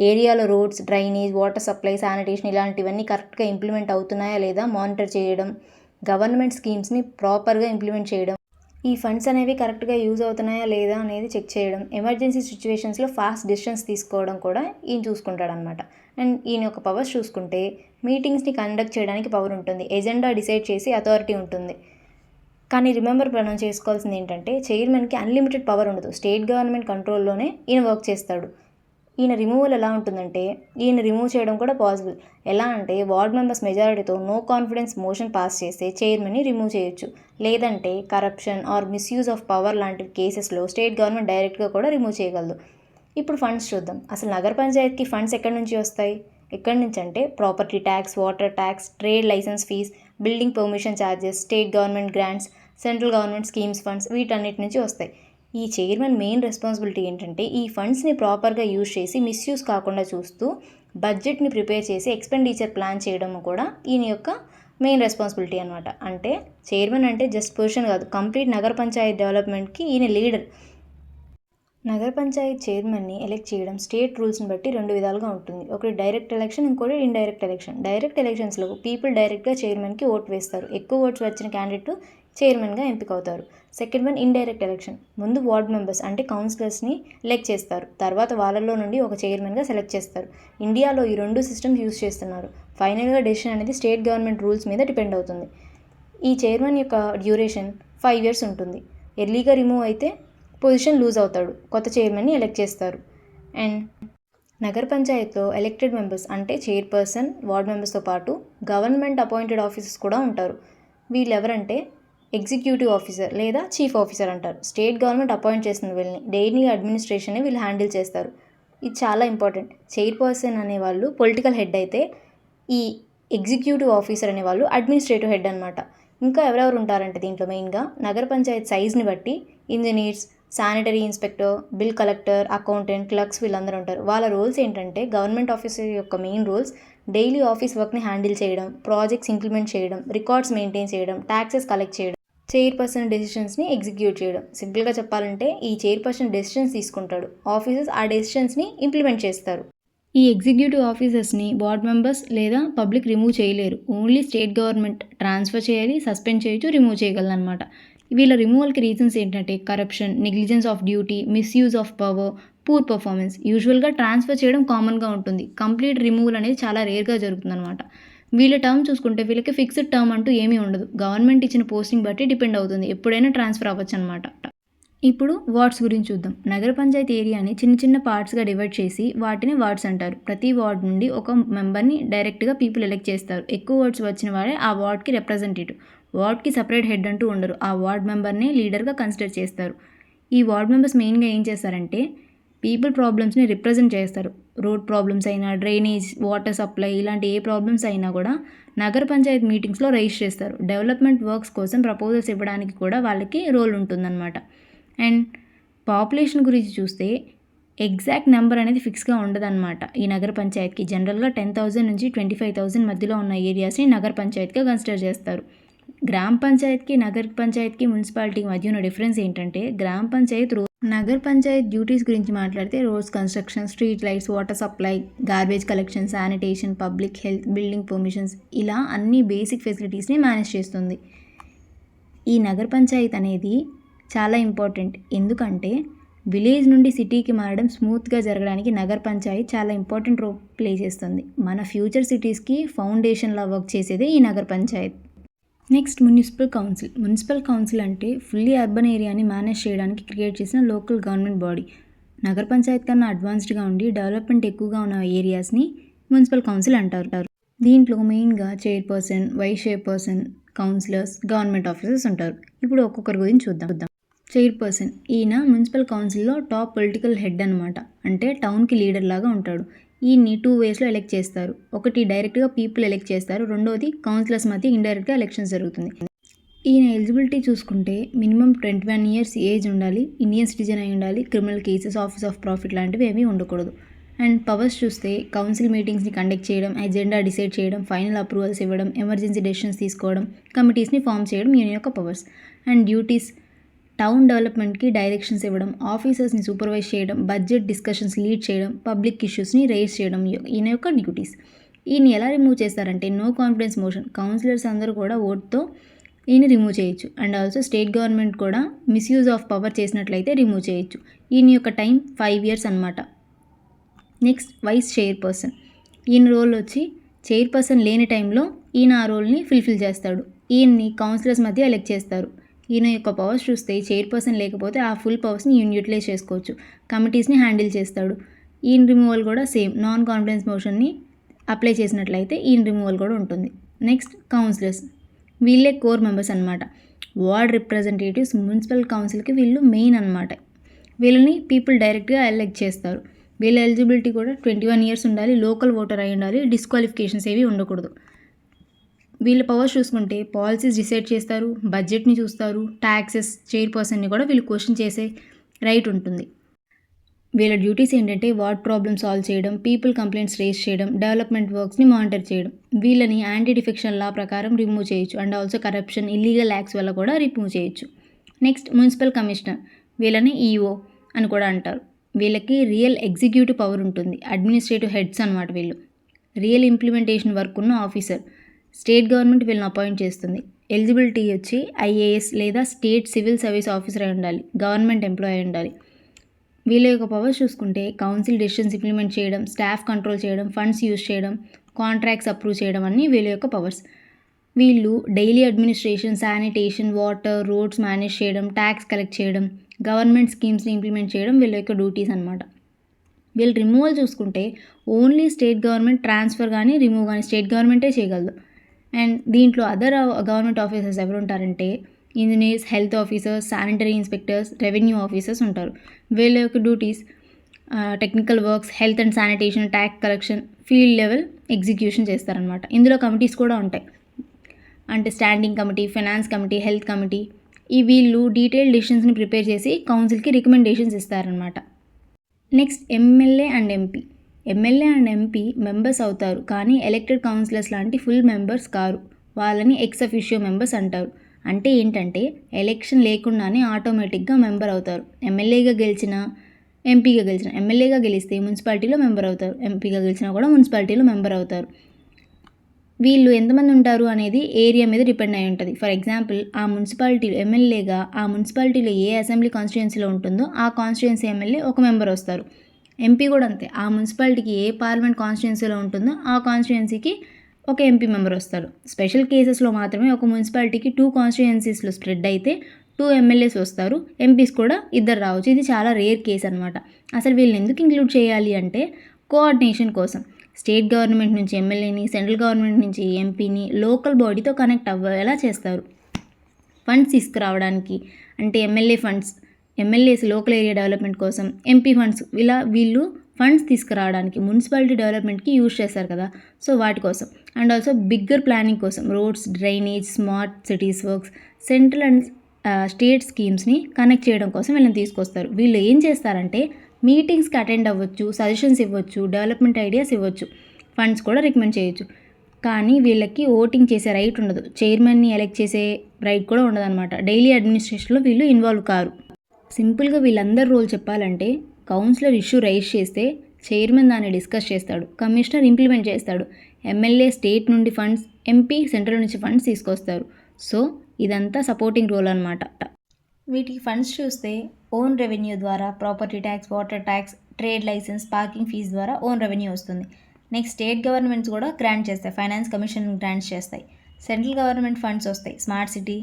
ఏరియాలో roads, drainage, water supply, sanitation ఇలాంటివన్నీ కరెక్ట్గా ఇంప్లిమెంట్ అవుతున్నాయా లేదా మానిటర్ చేయడం, గవర్నమెంట్ స్కీమ్స్ని ప్రాపర్గా ఇంప్లిమెంట్ చేయడం, ఈ ఫండ్స్ అనేవి కరెక్ట్గా యూజ్ అవుతున్నాయా లేదా అనేది చెక్ చేయడం, ఎమర్జెన్సీ సిచ్యువేషన్స్లో ఫాస్ట్ డెసిషన్స్ తీసుకోవడం కూడా ఈయన చూసుకుంటాడనమాట. అండ్ ఈయన యొక్క పవర్స్ చూసుకుంటే మీటింగ్స్ని కండక్ట్ చేయడానికి పవర్ ఉంటుంది, ఎజెండా డిసైడ్ చేసి అథారిటీ ఉంటుంది. కానీ రిమెంబర్ మనం చేసుకోవాల్సింది ఏంటంటే చైర్మన్కి అన్లిమిటెడ్ పవర్ ఉండదు, స్టేట్ గవర్నమెంట్ కంట్రోల్లోనే ఈయన వర్క్ చేస్తాడు. ఈయన రిమూవల్ ఎలా ఉంటుందంటే ఈయన రిమూవ్ చేయడం కూడా పాసిబుల్. ఎలా అంటే వార్డ్ మెంబర్స్ మెజారిటీతో నో కాన్ఫిడెన్స్ మోషన్ పాస్ చేస్తే చైర్మన్ని రిమూవ్ చేయొచ్చు. లేదంటే corruption are misuse of power లాంటి కేసెస్లో స్టేట్ గవర్నమెంట్ డైరెక్ట్గా కూడా రిమూవ్ చేయగలదు. ఇప్పుడు ఫండ్స్ చూద్దాం. అసలు నగర పంచాయతీకి ఫండ్స్ ఎక్కడి నుంచి వస్తాయి? ఎక్కడి నుంచి అంటే property tax, water tax, trade licence fees, building permission charges, state government grants, central government schemes funds, వీటన్నిటి నుంచి వస్తాయి. ఈ చైర్మన్ మెయిన్ రెస్పాన్సిబిలిటీ ఏంటంటే ఈ ఫండ్స్ని ప్రాపర్గా యూజ్ చేసి మిస్యూజ్ కాకుండా చూస్తూ బడ్జెట్ని ప్రిపేర్ చేసి ఎక్స్పెండిచర్ ప్లాన్ చేయడం కూడా ఈయన యొక్క మెయిన్ రెస్పాన్సిబిలిటీ అనమాట. అంటే చైర్మన్ అంటే జస్ట్ పొజిషన్ కాదు, కంప్లీట్ నగర పంచాయత్ డెవలప్మెంట్కి ఈయన లీడర్. నగర పంచాయత్ చైర్మన్ని ఎలెక్ట్ చేయడం స్టేట్ రూల్స్ని బట్టి 2 విధాలుగా ఉంటుంది. ఒకటి డైరెక్ట్ ఎలక్షన్, ఇంకోటి ఇండైరెక్ట్ ఎలక్షన్. డైరెక్ట్ ఎలక్షన్స్లో పీపుల్ డైరెక్ట్గా చైర్మన్కి ఓటు వేస్తారు, ఎక్కువ ఓట్స్ వచ్చిన క్యాండిడేట్ చైర్మన్గా ఎంపిక అవుతారు. Second one indirect election. ముందు వార్డ్ మెంబర్స్ అంటే కౌన్సిలర్స్ని ఎలెక్ట్ చేస్తారు, తర్వాత వాళ్ళలో నుండి ఒక చైర్మన్గా సెలెక్ట్ చేస్తారు. ఇండియాలో ఈ 2 సిస్టమ్స్ యూజ్ చేస్తున్నారు. ఫైనల్గా డెసిషన్ అనేది స్టేట్ గవర్నమెంట్ రూల్స్ మీద డిపెండ్ అవుతుంది. ఈ చైర్మన్ యొక్క డ్యూరేషన్ 5 years ఉంటుంది. ఎర్లీగా రిమూవ్ అయితే పొజిషన్ లూజ్ అవుతాడు, కొత్త చైర్మన్ని ఎలెక్ట్ చేస్తారు. అండ్ నగర పంచాయత్లో ఎలెక్టెడ్ మెంబర్స్ అంటే చైర్పర్సన్, వార్డ్ మెంబర్స్తో పాటు గవర్నమెంట్ అపాయింటెడ్ ఆఫీసర్స్ కూడా ఉంటారు. వీళ్ళు ఎవరంటే ఎగ్జిక్యూటివ్ ఆఫీసర్ లేదా చీఫ్ ఆఫీసర్ అంటారు. స్టేట్ గవర్నమెంట్ అపాయింట్ చేస్తుంది వీళ్ళని, డైలీ అడ్మినిస్ట్రేషన్ని వీళ్ళు హ్యాండిల్ చేస్తారు. ఇది చాలా ఇంపార్టెంట్. చైర్పర్సన్ అనేవాళ్ళు పొలిటికల్ హెడ్ అయితే, ఈ ఎగ్జిక్యూటివ్ ఆఫీసర్ అనేవాళ్ళు అడ్మినిస్ట్రేటివ్ హెడ్ అనమాట. ఇంకా ఎవరెవరు ఉంటారంటే దీంట్లో మెయిన్గా నగర పంచాయత్ సైజ్ని బట్టి engineers, sanitary inspector, bill collector, accountant, clerks వీళ్ళందరూ ఉంటారు. వాళ్ళ రోల్స్ ఏంటంటే గవర్నమెంట్ ఆఫీసర్ యొక్క మెయిన్ రోల్స్ డైలీ ఆఫీస్ వర్క్ని హ్యాండిల్ చేయడం, ప్రాజెక్ట్స్ ఇంప్లిమెంట్ చేయడం, రికార్డ్స్ మెయింటైన్ చేయడం, ట్యాక్సెస్ కలెక్ట్ చేయడం, చైర్పర్సన్ డెసిషన్స్ని ఎగ్జిక్యూట్ చేయడం. సింపుల్గా చెప్పాలంటే ఈ చైర్పర్సన్ డెసిషన్స్ తీసుకుంటాడు, ఆఫీసర్స్ ఆ డెసిషన్స్ని ఇంప్లిమెంట్ చేస్తారు. ఈ ఎగ్జిక్యూటివ్ ఆఫీసర్స్ని బోర్డ్ మెంబర్స్ లేదా పబ్లిక్ రిమూవ్ చేయలేరు. ఓన్లీ స్టేట్ గవర్నమెంట్ ట్రాన్స్ఫర్ చేయాలి, సస్పెండ్ చేయొచ్చు, రిమూవ్ చేయగలనమాట. వీళ్ళ రిమూవల్కి రీజన్స్ ఏంటంటే corruption, negligence of duty, misuse of power, poor performance. యూజువల్గా ట్రాన్స్ఫర్ చేయడం కామన్గా ఉంటుంది, కంప్లీట్ రిమూవల్ అనేది చాలా రేర్గా జరుగుతుందన్నమాట. వీళ్ళ టర్మ్ చూసుకుంటే వీళ్ళకి ఫిక్స్డ్ టర్మ్ అంటూ ఏమీ ఉండదు, గవర్నమెంట్ ఇచ్చిన పోస్టింగ్ బట్టి డిపెండ్ అవుతుంది, ఎప్పుడైనా ట్రాన్స్ఫర్ అవ్వచ్చు అనమాట. ఇప్పుడు వార్డ్స్ గురించి చూద్దాం. నగర పంచాయతీ ఏరియాని చిన్న చిన్న పార్ట్స్గా డివైడ్ చేసి వాటిని వార్డ్స్ అంటారు. ప్రతి వార్డ్ నుండి ఒక మెంబర్ని డైరెక్ట్గా పీపుల్ ఎలెక్ట్ చేస్తారు. ఎక్కువ వార్డ్స్ వచ్చిన వాడే ఆ వార్డ్కి రిప్రజెంటేటివ్. వార్డ్కి సపరేట్ హెడ్ అంటూ ఉండరు, ఆ వార్డ్ మెంబర్నే లీడర్గా కన్సిడర్ చేస్తారు. ఈ వార్డ్ మెంబర్స్ మెయిన్గా ఏం చేస్తారంటే పీపుల్ ప్రాబ్లమ్స్ని రిప్రజెంట్ చేస్తారు. రోడ్ ప్రాబ్లమ్స్ అయినా, డ్రైనేజ్, వాటర్ సప్లై, ఇలాంటి ఏ ప్రాబ్లమ్స్ అయినా కూడా నగర పంచాయత్ మీటింగ్స్లో రైజ్ చేస్తారు. డెవలప్మెంట్ వర్క్స్ కోసం ప్రపోజల్స్ ఇవ్వడానికి కూడా వాళ్ళకి రోల్ ఉంటుందన్నమాట. అండ్ పాపులేషన్ గురించి చూస్తే ఎగ్జాక్ట్ నెంబర్ అనేది ఫిక్స్గా ఉండదన్నమాట. ఈ నగర పంచాయత్కి జనరల్గా 10,000 నుంచి 25,000 మధ్యలో ఉన్న ఏరియాస్ని నగర పంచాయత్గా కన్సిడర్ చేస్తారు. గ్రామ పంచాయత్కి, నగర పంచాయత్కి, మున్సిపాలిటీకి మధ్య ఉన్న డిఫరెన్స్ ఏంటంటే గ్రామ పంచాయత్ నగర పంచాయత్ డ్యూటీస్ గురించి మాట్లాడితే roads construction, street lights, water supply, garbage collection, sanitation, public health, building permissions, ఇలా అన్ని బేసిక్ ఫెసిలిటీస్ని మేనేజ్ చేస్తుంది. ఈ నగర పంచాయత్ అనేది చాలా ఇంపార్టెంట్, ఎందుకంటే విలేజ్ నుండి సిటీకి మారడం స్మూత్గా జరగడానికి నగర పంచాయత్ చాలా ఇంపార్టెంట్ రోల్ ప్లే చేస్తుంది. మన ఫ్యూచర్ సిటీస్కి ఫౌండేషన్లా వర్క్ చేసేదే ఈ నగర Panchayat. Next municipal council. Municipal council అంటే ఫుల్లీ అర్బన్ ఏరియాని మేనేజ్ చేయడానికి క్రియేట్ చేసిన లోకల్ గవర్నమెంట్ బాడీ. నగర పంచాయత్ కన్నా అడ్వాన్స్డ్గా ఉండి డెవలప్మెంట్ ఎక్కువగా ఉన్న ఏరియాస్ని మున్సిపల్ కౌన్సిల్ అంటారు. దీంట్లో మెయిన్గా chairperson, vice chairperson, councillors, government officers ఉంటారు. ఇప్పుడు ఒక్కొక్కరి గురించి చూద్దాం. చైర్పర్సన్, ఈయన మున్సిపల్ కౌన్సిల్లో టాప్ పొలిటికల్ హెడ్ అనమాట. అంటే టౌన్కి లీడర్ లాగా ఉంటాడు. ఈయన్ని 2 వేస్లో ఎలెక్ట్ చేస్తారు. ఒకటి డైరెక్ట్గా పీపుల్ ఎలెక్ట్ చేస్తారు, రెండోది కౌన్సిలర్స్ మధ్య ఇండైరెక్ట్గా ఎలక్షన్స్ జరుగుతుంది. ఈయన ఎలిజిబిలిటీ చూసుకుంటే మినిమం 21 years ఏజ్ ఉండాలి, ఇండియన్ సిటిజన్ అయి ఉండాలి, criminal cases, office of profit లాంటివి ఏమీ ఉండకూడదు. అండ్ పవర్స్ చూస్తే కౌన్సిల్ మీటింగ్స్ని కండక్ట్ చేయడం, ఎజెండా డిసైడ్ చేయడం, ఫైనల్ అప్రూవల్స్ ఇవ్వడం, ఎమర్జెన్సీ డెసిషన్స్ తీసుకోవడం, కమిటీస్ని ఫామ్ చేయడం ఈయన యొక్క పవర్స్. అండ్ డ్యూటీస్ టౌన్ డెవలప్మెంట్కి డైరెక్షన్స్ ఇవ్వడం, ఆఫీసర్స్ని సూపర్వైజ్ చేయడం, బడ్జెట్ డిస్కషన్స్ లీడ్ చేయడం, పబ్లిక్ ఇష్యూస్ని రైజ్ చేయడం ఈయన యొక్క డ్యూటీస్. ఈయన ఎలా రిమూవ్ చేస్తారంటే నో కాన్ఫిడెన్స్ మోషన్, కౌన్సిలర్స్ అందరూ కూడా ఓట్తో ఈయన రిమూవ్ చేయొచ్చు. అండ్ ఆల్సో స్టేట్ గవర్నమెంట్ కూడా మిస్యూజ్ ఆఫ్ పవర్ చేసినట్లయితే రిమూవ్ చేయొచ్చు. ఈయన యొక్క టైం 5 years అనమాట. Next vice chairperson. ఈయన రోల్ వచ్చి చైర్పర్సన్ లేని టైంలో ఈయన ఆ రోల్ని ఫుల్ఫిల్ చేస్తాడు. ఈయన్ని కౌన్సిలర్స్ మధ్య ఎలెక్ట్ చేస్తారు. ఈయన యొక్క పవర్స్ చూస్తే చైర్పర్సన్ లేకపోతే ఆ ఫుల్ పవర్స్ని ఈయన యూటిలైజ్ చేసుకోవచ్చు. కమిటీస్ని హ్యాండిల్ చేస్తాడు. ఈయన రిమూవల్ కూడా సేమ్ నాన్ కాన్ఫిడెన్స్ మోషన్ని అప్లై చేసినట్లయితే ఈయన రిమూవల్ కూడా ఉంటుంది. నెక్స్ట్ కౌన్సిలర్స్, వీళ్ళే కోర్ మెంబర్స్ అనమాట. వార్డ్ రిప్రజెంటేటివ్స్ మున్సిపల్ కౌన్సిల్కి వీళ్ళు మెయిన్ అనమాట. వీళ్ళని పీపుల్ డైరెక్ట్గా ఎలెక్ట్ చేస్తారు. వీళ్ళ ఎలిజిబిలిటీ కూడా 21 years ఉండాలి, లోకల్ ఓటర్ అయి ఉండాలి, డిస్క్వాలిఫికేషన్స్ ఏవి ఉండకూడదు. వీళ్ళ పవర్స్ చూసుకుంటే పాలసీస్ డిసైడ్ చేస్తారు, బడ్జెట్ని చూస్తారు, ట్యాక్సెస్, చైర్పర్సన్ని కూడా వీళ్ళు క్వశ్చన్ చేసే రైట్ ఉంటుంది. వీళ్ళ డ్యూటీస్ ఏంటంటే వార్డ్ ప్రాబ్లమ్ సాల్వ్ చేయడం, పీపుల్ కంప్లైంట్స్ రేస్ చేయడం, డెవలప్మెంట్ వర్క్స్ని మానిటర్ చేయడం. వీళ్ళని యాంటీ డిఫెక్షన్ లా ప్రకారం రిమూవ్ చేయొచ్చు. And also corruption, illegal acts వల్ల కూడా రిమూవ్ చేయొచ్చు. నెక్స్ట్ మున్సిపల్ కమిషనర్, వీళ్ళని ఈఓ అని కూడా అంటారు. వీళ్ళకి రియల్ ఎగ్జిక్యూటివ్ పవర్ ఉంటుంది, అడ్మినిస్ట్రేటివ్ హెడ్స్ అనమాట వీళ్ళు. రియల్ ఇంప్లిమెంటేషన్ వర్క్ ఉన్న ఆఫీసర్. స్టేట్ గవర్నమెంట్ వీళ్ళని అపాయింట్ చేస్తుంది. ఎలిజిబిలిటీ వచ్చి ఐఏఎస్ లేదా స్టేట్ సివిల్ సర్వీస్ ఆఫీసర్ అయి ఉండాలి, గవర్నమెంట్ ఎంప్లాయీ అయి ఉండాలి. వీళ్ళ యొక్క పవర్స్ చూసుకుంటే కౌన్సిల్ డెసిషన్స్ ఇంప్లిమెంట్ చేయడం, స్టాఫ్ కంట్రోల్ చేయడం, ఫండ్స్ యూజ్ చేయడం, కాంట్రాక్ట్స్ అప్రూవ్ చేయడం అన్నీ వీళ్ళ యొక్క పవర్స్. వీళ్ళు daily administration, sanitation, water, roads manage చేయడం, ట్యాక్స్ కలెక్ట్ చేయడం, గవర్నమెంట్ స్కీమ్స్ని ఇంప్లిమెంట్ చేయడం వీళ్ళ యొక్క డ్యూటీస్ అనమాట. వీళ్ళు రిమూవల్ చూసుకుంటే ఓన్లీ స్టేట్ గవర్నమెంట్ ట్రాన్స్ఫర్ కానీ రిమూవ్ కానీ స్టేట్ గవర్నమెంటే చేయగలదు. అండ్ దీంట్లో అదర్ గవర్నమెంట్ ఆఫీసర్స్ ఎవరు ఉంటారంటే engineers, health officers, sanitary inspectors, revenue officers ఉంటారు. వీళ్ళ యొక్క duties technical works, health and sanitation, tax collection, field level execution చేస్తారనమాట. ఇందులో కమిటీస్ కూడా ఉంటాయి. అంటే standing committee, finance committee, health committee. వీళ్ళు డీటెయిల్డ్ డెసిషన్స్ని ప్రిపేర్ చేసి కౌన్సిల్కి రికమెండేషన్స్ ఇస్తారనమాట. Next MLA and MP. MLA and MP members అవుతారు, కానీ ఎలక్టెడ్ కౌన్సిలర్స్ లాంటి ఫుల్ మెంబర్స్ కారు. వాళ్ళని ఎక్స్ అఫిషియో మెంబర్స్ అంటారు. అంటే ఏంటంటే ఎలక్షన్ లేకుండానే ఆటోమేటిక్గా మెంబర్ అవుతారు. ఎమ్మెల్యేగా గెలిచిన, ఎంపీగా గెలిచిన. ఎమ్మెల్యేగా గెలిస్తే మున్సిపాలిటీలో మెంబర్ అవుతారు, ఎంపీగా గెలిచినా కూడా మున్సిపాలిటీలో మెంబర్ అవుతారు. వీళ్ళు ఎంతమంది ఉంటారు అనేది ఏరియా మీద డిపెండ్ అయి ఉంటుంది. ఫర్ ఎగ్జాంపుల్, ఆ మున్సిపాలిటీలో ఎమ్మెల్యేగా ఆ మున్సిపాలిటీలో ఏ అసెంబ్లీ కాన్స్టిట్యుయెన్సీలో ఉంటుందో ఆ కాన్స్టిట్యుయెన్సీ ఎమ్మెల్యే ఒక మెంబర్ వస్తారు. ఎంపీ కూడా అంతే. ఆ మున్సిపాలిటీకి ఏ పార్లమెంట్ కాన్స్టిట్యుయెన్సీలో ఉంటుందో ఆ కాన్స్టిట్యుయెన్సీకి ఒక ఎంపీ మెంబర్ వస్తారు. స్పెషల్ కేసెస్లో మాత్రమే ఒక మున్సిపాలిటీకి 2 కాన్స్టిట్యుయెన్సీస్లో స్ప్రెడ్ అయితే 2 ఎమ్మెల్యేస్ వస్తారు, ఎంపీస్ కూడా 2 రావచ్చు. ఇది చాలా రేర్ కేస్ అనమాట. అసలు వీళ్ళని ఎందుకు ఇంక్లూడ్ చేయాలి అంటే కోఆర్డినేషన్ కోసం. స్టేట్ గవర్నమెంట్ నుంచి ఎమ్మెల్యేని, సెంట్రల్ గవర్నమెంట్ నుంచి ఎంపీని లోకల్ బాడీతో కనెక్ట్ అవ్వేలా చేస్తారు. ఫండ్స్ తీసుకురావడానికి, అంటే MLA funds, MLAs local area development కోసం, ఎంపీ ఫండ్స్, వీళ్ళు ఫండ్స్ తీసుకురావడానికి మున్సిపాలిటీ డెవలప్మెంట్కి యూజ్ చేస్తారు కదా, సో వాటి కోసం. అండ్ ఆల్సో బిగ్గర్ ప్లానింగ్ కోసం, roads, drainage, smart cities works, central and state స్కీమ్స్ని కనెక్ట్ చేయడం కోసం వీళ్ళని తీసుకొస్తారు. వీళ్ళు ఏం చేస్తారంటే మీటింగ్స్కి అటెండ్ అవ్వచ్చు, సజెషన్స్ ఇవ్వచ్చు, డెవలప్మెంట్ ఐడియాస్ ఇవ్వచ్చు, ఫండ్స్ కూడా రికమెండ్ చేయొచ్చు. కానీ వీళ్ళకి ఓటింగ్ చేసే రైట్ ఉండదు, చైర్మన్ని ఎలెక్ట్ చేసే రైట్ కూడా ఉండదు అనమాట. డైలీ అడ్మినిస్ట్రేషన్లో వీళ్ళు ఇన్వాల్వ్ కారు. సింపుల్గా వీళ్ళందరి రోల్ చెప్పాలంటే, కౌన్సిలర్ ఇష్యూ రైజ్ చేస్తే చైర్మన్ దాన్ని డిస్కస్ చేస్తాడు, కమిషనర్ ఇంప్లిమెంట్ చేస్తాడు, ఎమ్మెల్యే స్టేట్ నుండి ఫండ్స్, ఎంపీ సెంట్రల్ నుంచి ఫండ్స్ తీసుకొస్తారు. సో ఇదంతా సపోర్టింగ్ రోల్ అనమాట. వీటికి ఫండ్స్ చూస్తే ఓన్ రెవెన్యూ ద్వారా property tax, water tax, trade licence, parking fee ద్వారా ఓన్ రెవెన్యూ వస్తుంది. నెక్స్ట్ స్టేట్ గవర్నమెంట్స్ కూడా గ్రాంట్ చేస్తాయి, ఫైనాన్స్ కమిషన్ గ్రాంట్స్ చేస్తాయి. సెంట్రల్ గవర్నమెంట్ ఫండ్స్ వస్తాయి, స్మార్ట్ సిటీ,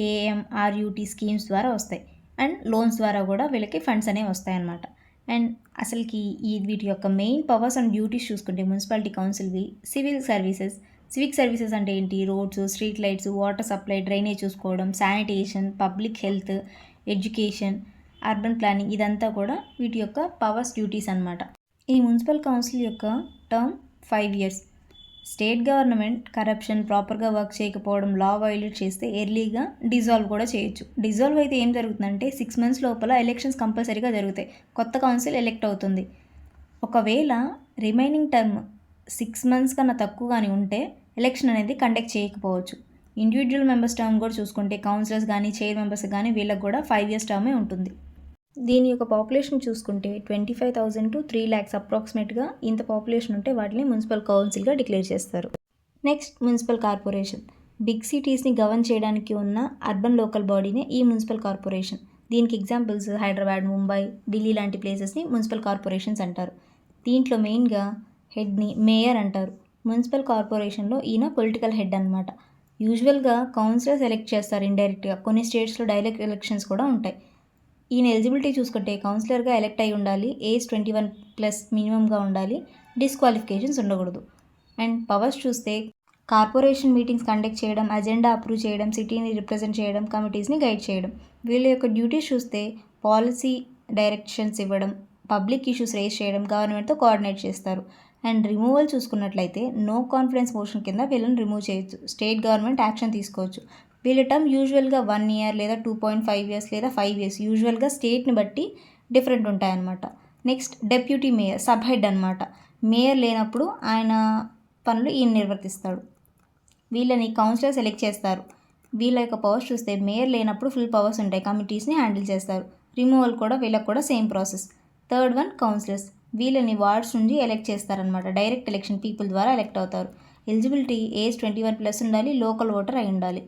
ఏఎంఆర్యూటీ స్కీమ్స్ ద్వారా వస్తాయి. అండ్ లోన్స్ ద్వారా కూడా వీళ్ళకి ఫండ్స్ అనేవి వస్తాయి అన్నమాట. అండ్ అసలుకి వీటి యొక్క మెయిన్ పవర్స్ అండ్ డ్యూటీస్ చూసుకుంటే మున్సిపాలిటీ కౌన్సిల్వి సివిక్ సర్వీసెస్ అంటే ఏంటి? Roads, street lights, water supply, drainage చూసుకోవడం, sanitation, public health, education, urban planning, ఇదంతా కూడా వీటి యొక్క పవర్స్, డ్యూటీస్ అన్నమాట. ఈ మున్సిపల్ కౌన్సిల్ యొక్క term 5 years. State government corruption, ప్రాపర్గా వర్క్ చేయకపోవడం, లా వైలేట్ చేస్తే ఎర్లీగా డిజాల్వ్ కూడా చేయొచ్చు. డిజాల్వ్ అయితే ఏం జరుగుతుందంటే 6 months లోపల ఎలక్షన్స్ కంపల్సరీగా జరుగుతాయి, కొత్త కౌన్సిల్ ఎలెక్ట్ అవుతుంది. ఒకవేళ రిమైనింగ్ టర్మ్ 6 months కన్నా తక్కువ కానీ ఉంటే ఎలక్షన్ అనేది కండక్ట్ చేయకపోవచ్చు. ఇండివిజువల్ మెంబర్స్ టర్మ్ కూడా చూసుకుంటే కౌన్సిలర్స్ కానీ, చైర్ మెంబర్స్ కానీ వీళ్ళకి కూడా 5 years టర్మే ఉంటుంది. దీని యొక్క పాపులేషన్ చూసుకుంటే 25,000 to 3 lakhs అప్రాక్సిమేట్గా ఇంత పాపులేషన్ ఉంటే వాటిని మున్సిపల్ కౌన్సిల్గా డిక్లేర్ చేస్తారు. Next municipal corporation. బిగ్ సిటీస్ని గవర్న్ చేయడానికి ఉన్న అర్బన్ లోకల్ బాడీనే ఈ మున్సిపల్ కార్పొరేషన్. దీనికి ఎగ్జాంపుల్స్ హైదరాబాద్, ముంబై, ఢిల్లీ లాంటి ప్లేసెస్ని మున్సిపల్ కార్పొరేషన్స్ అంటారు. దీంట్లో మెయిన్గా హెడ్ని మేయర్ అంటారు. మున్సిపల్ కార్పొరేషన్లో ఈయన పొలిటికల్ హెడ్ అనమాట. యూజువల్గా కౌన్సిలర్స్ ఎలెక్ట్ చేస్తారు ఇండైరెక్ట్గా, కొన్ని స్టేట్స్లో డైరెక్ట్ ఎలక్షన్స్ కూడా ఉంటాయి. ఈయన ఎలిజిబిలిటీ చూసుకుంటే కౌన్సిలర్గా ఎలెక్ట్ అయి ఉండాలి, ఏజ్ 21+ మినిమంగా ఉండాలి, డిస్క్వాలిఫికేషన్స్ ఉండకూడదు. అండ్ పవర్స్ చూస్తే కార్పొరేషన్ మీటింగ్స్ కండక్ట్ చేయడం, అజెండా అప్రూవ్ చేయడం, సిటీని రిప్రజెంట్ చేయడం, కమిటీస్ని గైడ్ చేయడం. వీళ్ళ యొక్క డ్యూటీస్ చూస్తే పాలసీ డైరెక్షన్స్ ఇవ్వడం, పబ్లిక్ ఇష్యూస్ రేస్ చేయడం, గవర్నమెంట్తో కోఆర్డినేట్ చేస్తారు. అండ్ రిమూవల్ చూసుకున్నట్లయితే నో కాన్ఫిడెన్స్ మోషన్ కింద వీళ్ళని రిమూవ్ చేయొచ్చు, స్టేట్ గవర్నమెంట్ యాక్షన్ తీసుకోవచ్చు. వీళ్ళ టర్మ్ యూజువల్గా 1 year లేదా 2.5 years లేదా 5 years, యూజువల్గా స్టేట్ని బట్టి డిఫరెంట్ ఉంటాయన్నమాట. Next deputy mayor, sub head అనమాట. మేయర్ లేనప్పుడు ఆయన పనులు ఈయన నిర్వర్తిస్తాడు. వీళ్ళని కౌన్సిలర్ సెలెక్ట్ చేస్తారు. వీళ్ళ యొక్క పవర్స్ చూస్తే మేయర్ లేనప్పుడు ఫుల్ పవర్స్ ఉంటాయి, కమిటీస్ని హ్యాండిల్ చేస్తారు. రిమూవల్ కూడా వీళ్ళకి కూడా same process. Third one councillors. వీళ్ళని వార్డ్స్ నుంచి ఎలెక్ట్ చేస్తారనమాట, డైరెక్ట్ ఎలక్షన్, పీపుల్ ద్వారా ఎలెక్ట్ అవుతారు. ఎలిజిబిలిటీ ఏజ్ 21+ ఉండాలి, లోకల్ ఓటర్ అయి ఉండాలి.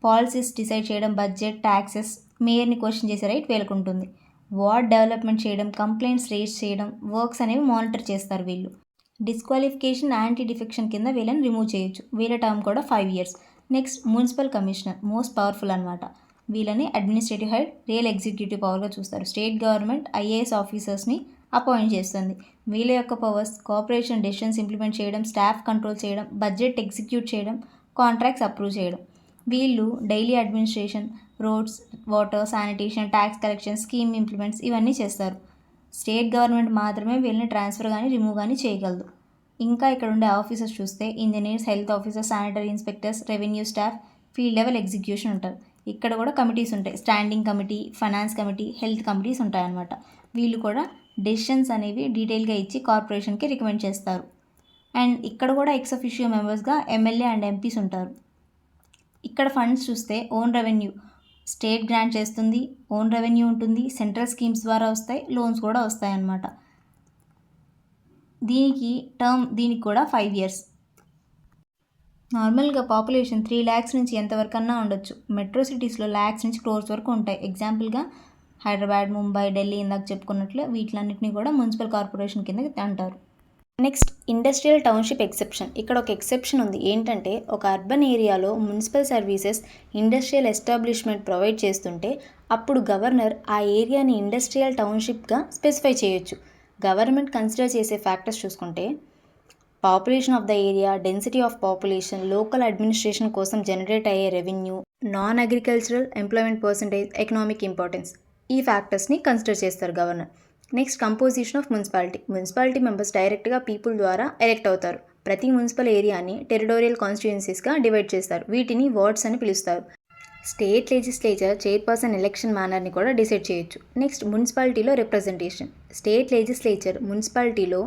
పాలసీస్ డిసైడ్ చేయడం, బడ్జెట్, ట్యాక్సెస్, మేయర్ని క్వశ్చన్ చేసే రైట్ వీళ్ళకు ఉంటుంది. వార్డ్ డెవలప్మెంట్ చేయడం, కంప్లైంట్స్ రేజ్ చేయడం, వర్క్స్ అనేవి మానిటర్ చేస్తారు వీళ్ళు. డిస్క్వాలిఫికేషన్, యాంటీ డిఫెక్షన్ కింద వీళ్ళని రిమూవ్ చేయొచ్చు. వీళ్ళ టర్మ్ కూడా 5 years. Next municipal commissioner, most powerful అనమాట. వీళ్ళని అడ్మినిస్ట్రేటివ్ హెడ్, రియల్ ఎగ్జిక్యూటివ్ పవర్గా చూస్తారు. స్టేట్ గవర్నమెంట్ ఐఏఎస్ ఆఫీసర్స్ని అపాయింట్ చేస్తుంది. వీళ్ళ యొక్క పవర్స్ కార్పొరేషన్ డెసిషన్స్ ఇంప్లిమెంట్ చేయడం, స్టాఫ్ కంట్రోల్ చేయడం, బడ్జెట్ ఎగ్జిక్యూట్ చేయడం, కాంట్రాక్ట్స్ అప్రూవ్ చేయడం. వీళ్ళు daily administration, roads, water, sanitation, tax collection, scheme implements ఇవన్నీ చేస్తారు. స్టేట్ గవర్నమెంట్ మాత్రమే వీళ్ళని ట్రాన్స్ఫర్ కానీ రిమూవ్ కానీ చేయగలదు. ఇంకా ఇక్కడ ఉండే ఆఫీసర్స్ చూస్తే engineers, health officers, sanitary inspectors, revenue staff, field level execution ఉంటారు. ఇక్కడ కూడా కమిటీస్ ఉంటాయి. Standing committee, finance committee, health committees ఉంటాయన్నమాట. వీళ్ళు కూడా డెసిషన్స్ అనేవి డీటెయిల్గా ఇచ్చి కార్పొరేషన్కి రికమెండ్ చేస్తారు. అండ్ ఇక్కడ కూడా ఎక్స్ అఫిషియో మెంబర్స్గా ఎమ్మెల్యే అండ్ ఎంపీస్ ఉంటారు. ఇక్కడ ఫండ్స్ చూస్తే ఓన్ రెవెన్యూ స్టేట్ గ్రాంట్ చేస్తుంది, ఓన్ రెవెన్యూ ఉంటుంది, సెంట్రల్ స్కీమ్స్ ద్వారా వస్తాయి, లోన్స్ కూడా వస్తాయి అన్నమాట. దీనికి కూడా 5 years. నార్మల్గా పాపులేషన్ 3 lakhs నుంచి ఎంతవరకు అన్నా ఉండొచ్చు. మెట్రో సిటీస్లో ల్యాక్స్ నుంచి క్రోర్స్ వరకు ఉంటాయి. ఎగ్జాంపుల్గా హైదరాబాద్, ముంబై, ఢిల్లీ ఇందాక చెప్పుకున్నట్లు వీటిలన్నింటినీ కూడా మున్సిపల్ కార్పొరేషన్ కింద అంటారు. Next, industrial township exception. ఇక్కడ ఒక ఎక్సెప్షన్ ఉంది. ఏంటంటే ఒక అర్బన్ ఏరియాలో municipal services, industrial establishment provide చేస్తుంటే అప్పుడు గవర్నర్ ఆ ఏరియాని ఇండస్ట్రియల్ టౌన్షిప్గా స్పెసిఫై చేయొచ్చు. గవర్నమెంట్ కన్సిడర్ చేసే ఫ్యాక్టర్స్ చూసుకుంటే population of the area, density of population, local administration కోసం జనరేట్ అయ్యే revenue, non agricultural employment percentage, economic importance, ఈ ఫ్యాక్టర్స్ని కన్సిడర్ చేస్తారు governor. Next, composition of municipality. Municipality members డైరెక్ట్గా పీపుల్ ద్వారా elect అవుతారు. ప్రతి మున్సిపల్ ఏరియాని టెరిటోరియల్ కాన్స్టిట్యుయెన్సీస్గా డివైడ్ చేస్తారు. వీటిని వార్డ్స్ అని పిలుస్తారు. స్టేట్ లెజిస్లేచర్ చైర్పర్సన్ ఎలక్షన్ మేనర్ని కూడా డిసైడ్ చేయొచ్చు. నెక్స్ట్, మున్సిపాలిటీలో రిప్రజెంటేషన్. స్టేట్ లెజిస్లేచర్ మున్సిపాలిటీలో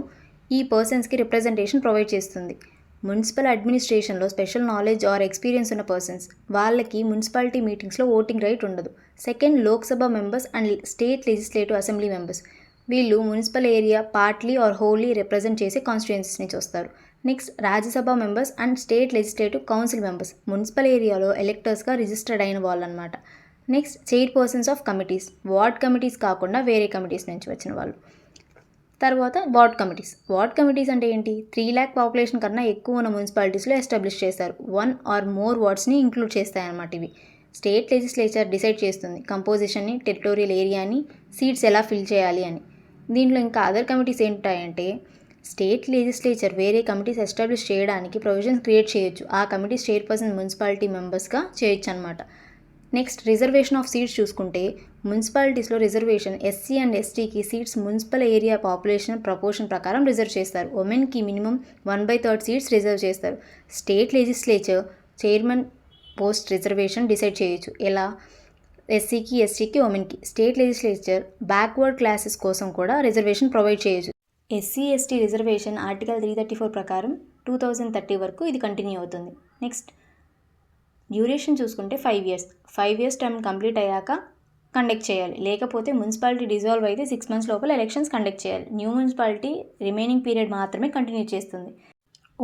ఈ పర్సన్స్కి రిప్రజెంటేషన్ ప్రొవైడ్ చేస్తుంది. మున్సిపల్ అడ్మినిస్ట్రేషన్లో స్పెషల్ నాలెడ్జ్ ఆర్ ఎక్స్పీరియన్స్ ఉన్న పర్సన్స్, వాళ్ళకి మున్సిపాలిటీ మీటింగ్స్లో ఓటింగ్ రైట్ ఉండదు. Second, Lok Sabha members and state legislative assembly members. వీళ్ళు municipal area partly or wholly represent చేసే కాన్స్టిట్యుయెన్సీస్ నుంచి వస్తారు. Next, Rajya Sabha members and state legislative council members. Municipal ఏరియాలో ఎలెక్టర్స్గా రిజిస్టర్డ్ అయిన వాళ్ళు అనమాట. Next, chairpersons of committees. Ward committees కాకుండా వేరే కమిటీస్ నుంచి వచ్చిన వాళ్ళు. తర్వాత వార్డ్ కమిటీస్. వార్డ్ కమిటీస్ అంటే ఏంటి? 3 lakh పాపులేషన్ కన్నా ఎక్కువ ఉన్న మున్సిపాలిటీస్లో ఎస్టాబ్లిష్ చేస్తారు. 1 or more వార్డ్స్ని ఇంక్లూడ్ చేస్తాయన్నమాట. ఇవి స్టేట్ లెజిస్లేచర్ డిసైడ్ చేస్తుంది కంపోజిషన్ని, టెరిటోరియల్ ఏరియాని, సీట్స్ ఎలా ఫిల్ చేయాలి అని. దీంట్లో ఇంకా అదర్ కమిటీస్ ఏంటాయంటే స్టేట్ లెజిస్లేచర్ వేరే కమిటీస్ ఎస్టాబ్లిష్ చేయడానికి ప్రొవిజన్స్ క్రియేట్ చేయొచ్చు. ఆ కమిటీస్ చైర్పర్సన్ మున్సిపాలిటీ మెంబర్స్గా చేయొచ్చు అనమాట. నెక్స్ట్, రిజర్వేషన్ ఆఫ్ సీట్స్ చూసుకుంటే మున్సిపాలిటీస్లో రిజర్వేషన్ ఎస్సీ అండ్ ఎస్టీకి seats municipal area population proportion ప్రకారం రిజర్వ్ చేస్తారు. ఉమెన్కి మినిమం 1/3 సీట్స్ రిజర్వ్ చేస్తారు. State legislature chairman post reservation decide చేయొచ్చు. ఎలా? ఎస్సీకి, ఎస్టీకి, ఉమెన్కి. స్టేట్ లెజిస్లేచర్ బ్యాక్వర్డ్ క్లాసెస్ కోసం కూడా రిజర్వేషన్ ప్రొవైడ్ చేయొచ్చు. ఎస్సీ, ఎస్టీ రిజర్వేషన్ ఆర్టికల్ 334 ప్రకారం 2030 వరకు ఇది కంటిన్యూ అవుతుంది. నెక్స్ట్, డ్యూరేషన్ చూసుకుంటే 5 years. 5 years టర్మ్ కంప్లీట్ అయ్యాక కండక్ట్ చేయాలి. లేకపోతే మున్సిపాలిటీ డిజాల్వ్ అయితే 6 months లోపల ఎలక్షన్స్ కండక్ట్ చేయాలి. న్యూ మున్సిపాలిటీ రిమైనింగ్ పీరియడ్ మాత్రమే కంటిన్యూ చేస్తుంది.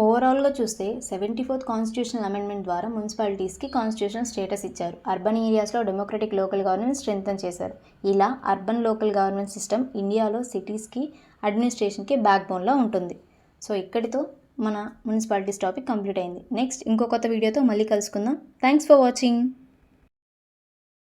ఓవరాల్గా చూస్తే 74th కాన్స్టిట్యూషనల్ అమెండ్మెంట్ ద్వారా మున్సిపాలిటీస్కి కాన్స్టిట్యూషనల్ స్టేటస్ ఇచ్చారు. అర్బన్ ఏరియాస్లో డెమోక్రటిక్ లోకల్ గవర్నెన్స్ స్ట్రెంథన్ చేశారు. ఇలా అర్బన్ లోకల్ గవర్నెన్స్ సిస్టమ్ ఇండియాలో సిటీస్కి, అడ్మినిస్ట్రేషన్కి బ్యాక్ బోన్లా ఉంటుంది. సో ఇక్కడితో మన మున్సిపాలిటీస్ టాపిక్ కంప్లీట్ అయింది. నెక్స్ట్ ఇంకో కొత్త వీడియోతో మళ్ళీ కలుసుకుందాం. Thanks for watching.